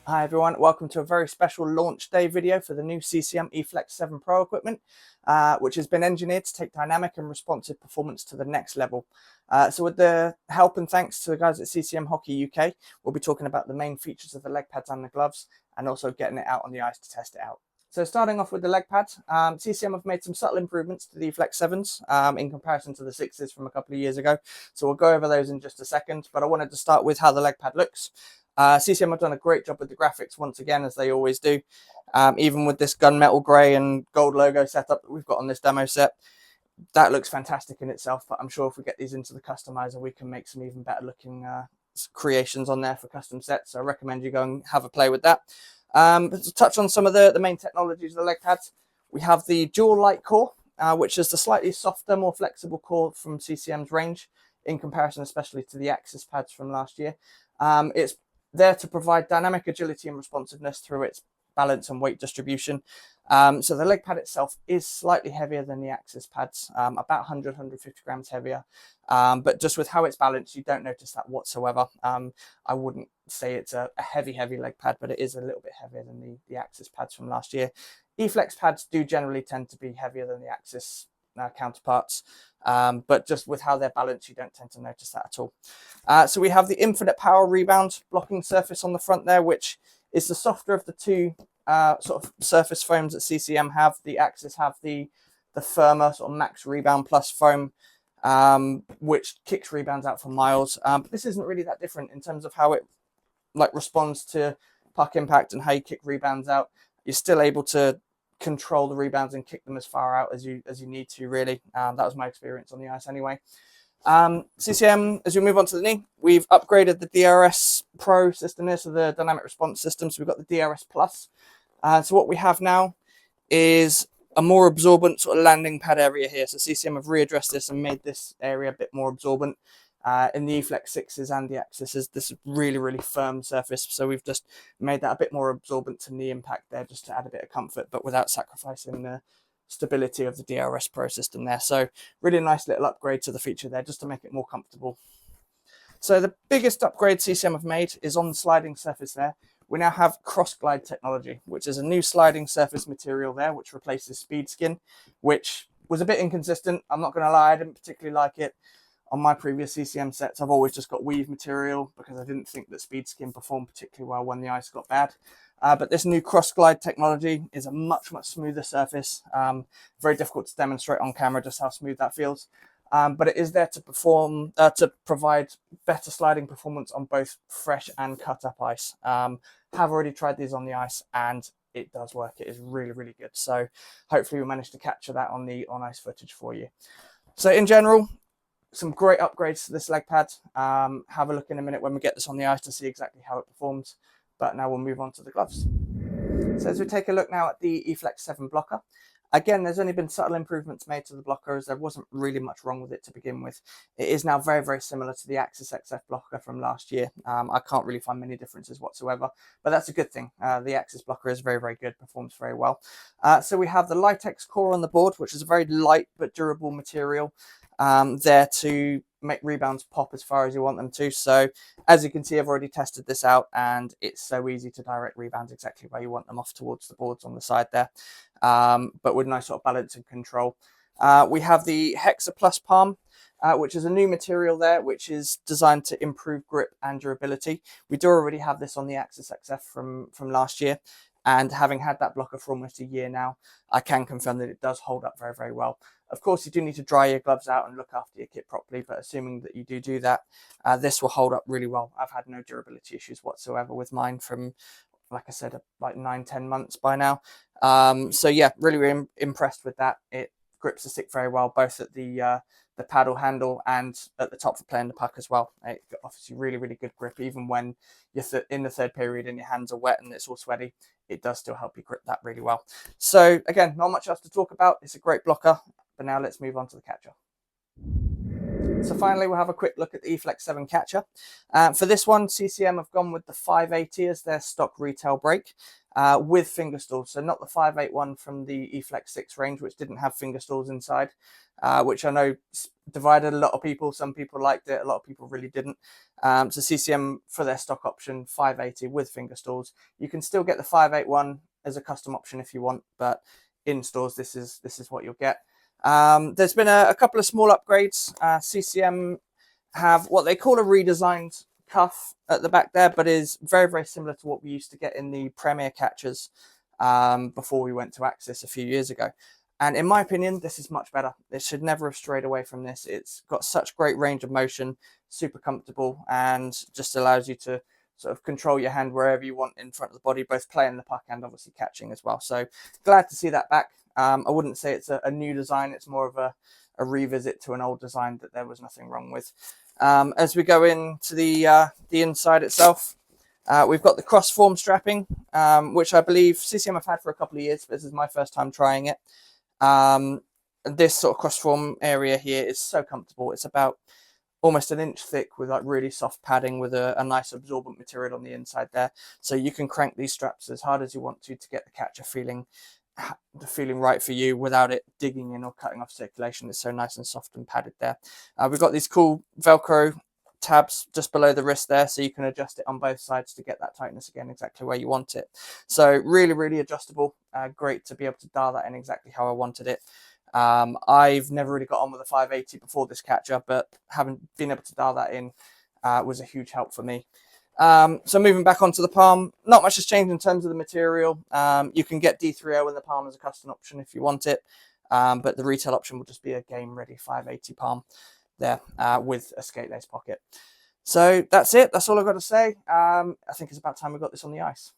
Hi everyone, welcome to a very special launch day video for the new CCM EFlex 7 Pro equipment, which has been engineered to take dynamic and responsive performance to the next level. So with the help and thanks to the guys at CCM Hockey UK, we'll be talking about the main features of the leg pads and the gloves, and also getting it out on the ice to test it out. So starting off with the leg pad, CCM have made some subtle improvements to the EFlex 7s in comparison to the 6s from a couple of years ago. So we'll go over those in just a second, but I wanted to start with how the leg pad looks. CCM have done a great job with the graphics once again, as they always do. Even with this gunmetal grey and gold logo setup that we've got on this demo set, that looks fantastic in itself. But I'm sure if we get these into the customizer, we can make some even better looking creations on there for custom sets. So I recommend you go and have a play with that. But to touch on some of the main technologies of the leg pads, we have the dual light core, which is the slightly softer, more flexible core from CCM's range in comparison, especially to the Axis pads from last year. It's there to provide dynamic agility and responsiveness through its balance and weight distribution. So the leg pad itself is slightly heavier than the Axis pads, about 100, 150 grams heavier. But just with how it's balanced, you don't notice that whatsoever. I wouldn't say it's a heavy leg pad, but it is a little bit heavier than the Axis pads from last year. EFlex pads do generally tend to be heavier than the Axis counterparts, but just with how they're balanced, you don't tend to notice that at all. So we have the infinite power rebound blocking surface on the front there, which is the softer of the two sort of surface foams that CCM have. The Axis have the firmer sort of max rebound plus foam, which kicks rebounds out for miles. But this isn't really that different in terms of how it responds to puck impact and how you kick rebounds out. You're still able to control the rebounds and kick them as far out as you need to, really. That was my experience on the ice anyway. CCM, as we move on to the knee, we've upgraded the DRS Pro system here, so the dynamic response system. So we've got the DRS Plus. So what we have now is a more absorbent sort of landing pad area here. So CCM have readdressed this and made this area a bit more absorbent. In the EFlex 6s and the Axis is this really firm surface. So we've just made that a bit more absorbent to knee impact there, just to add a bit of comfort, but without sacrificing the stability of the DRS Pro system there. So really nice little upgrade to the feature there, just to make it more comfortable. So the biggest upgrade CCM have made is on the sliding surface there. We now have cross glide technology, which is a new sliding surface material there, which replaces speed skin, which was a bit inconsistent. I'm not going to lie, I didn't particularly like it. On my previous CCM sets, I've always just got weave material because I didn't think that speed skin performed particularly well when the ice got bad. But this new cross glide technology is a much smoother surface. Very difficult to demonstrate on camera just how smooth that feels. But it is there to provide better sliding performance on both fresh and cut up ice. Have already tried these on the ice and it does work. It is really good. So hopefully we manage to capture that on the on ice footage for you. So in general, some great upgrades to this leg pad. Have a look in a minute when we get this on the ice to see exactly how it performs. But now we'll move on to the gloves. So as we take a look now at the EFlex 7 blocker, again, there's only been subtle improvements made to the blocker, as there wasn't really much wrong with it to begin with. It is now very similar to the Axis XF blocker from last year. I can't really find many differences whatsoever, but that's a good thing. The Axis blocker is very good, performs very well. So we have the Litex core on the board, which is a very light but durable material, there to make rebounds pop as far as you want them to. So as you can see, I've already tested this out and it's so easy to direct rebounds exactly where you want them, off towards the boards on the side there, but with nice sort of balance and control. We have the Hexa Plus Palm, which is a new material there, which is designed to improve grip and durability. We do already have this on the Axis XF from last year, and having had that blocker for almost a year now, I can confirm that it does hold up very well. Of course, you do need to dry your gloves out and look after your kit properly, but assuming that you do that, this will hold up really well. I've had no durability issues whatsoever with mine from, like I said, like 9-10 months by now. So yeah, really impressed with that. It grips the stick very well, both at the paddle handle and at the top for playing the puck as well. It offers you really good grip, even when you're in the third period and your hands are wet and it's all sweaty. It does still help you grip that really well. So again, not much else to talk about. It's a great blocker, but now let's move on to the catcher. So finally, we'll have a quick look at the EFlex 7 catcher. For this one, CCM have gone with the 580 as their stock retail brake, with finger stalls. So not the 581 from the EFlex 6 range, which didn't have finger stalls inside, which I know divided a lot of people. Some people liked it, a lot of people really didn't. So CCM, for their stock option, 580 with finger stalls. You can still get the 581 as a custom option if you want, but in stores this is what you'll get. There's been a couple of small upgrades. CCM have what they call a redesigned cuff at the back there, but is very, very similar to what we used to get in the Premier catchers before we went to Axis a few years ago. And in my opinion, this is much better. It should never have strayed away from this. It's got such great range of motion, super comfortable, and just allows you to sort of control your hand wherever you want in front of the body, both playing the puck and obviously catching as well. So glad to see that back. I wouldn't say it's a new design. It's more of a revisit to an old design that there was nothing wrong with. As we go into the inside itself, we've got the cross form strapping, which I believe CCM have had for a couple of years, but this is my first time trying it. This sort of cross form area here is so comfortable. It's about almost an inch thick with like really soft padding with a nice absorbent material on the inside there. So you can crank these straps as hard as you want to get the catcher feeling right for you without it digging in or cutting off circulation. It's so nice and soft and padded there. We've got these cool Velcro tabs just below the wrist there, so you can adjust it on both sides to get that tightness again exactly where you want it. So really, really adjustable. Great to be able to dial that in exactly how I wanted it. I've never really got on with a 580 before this catcher, but having been able to dial that in was a huge help for me. So moving back onto the palm, not much has changed in terms of the material. You can get D3O in the palm as a custom option if you want it, but the retail option will just be a game ready 580 palm there with a skate lace pocket. So that's it. That's all I've got to say. I think it's about time we got this on the ice.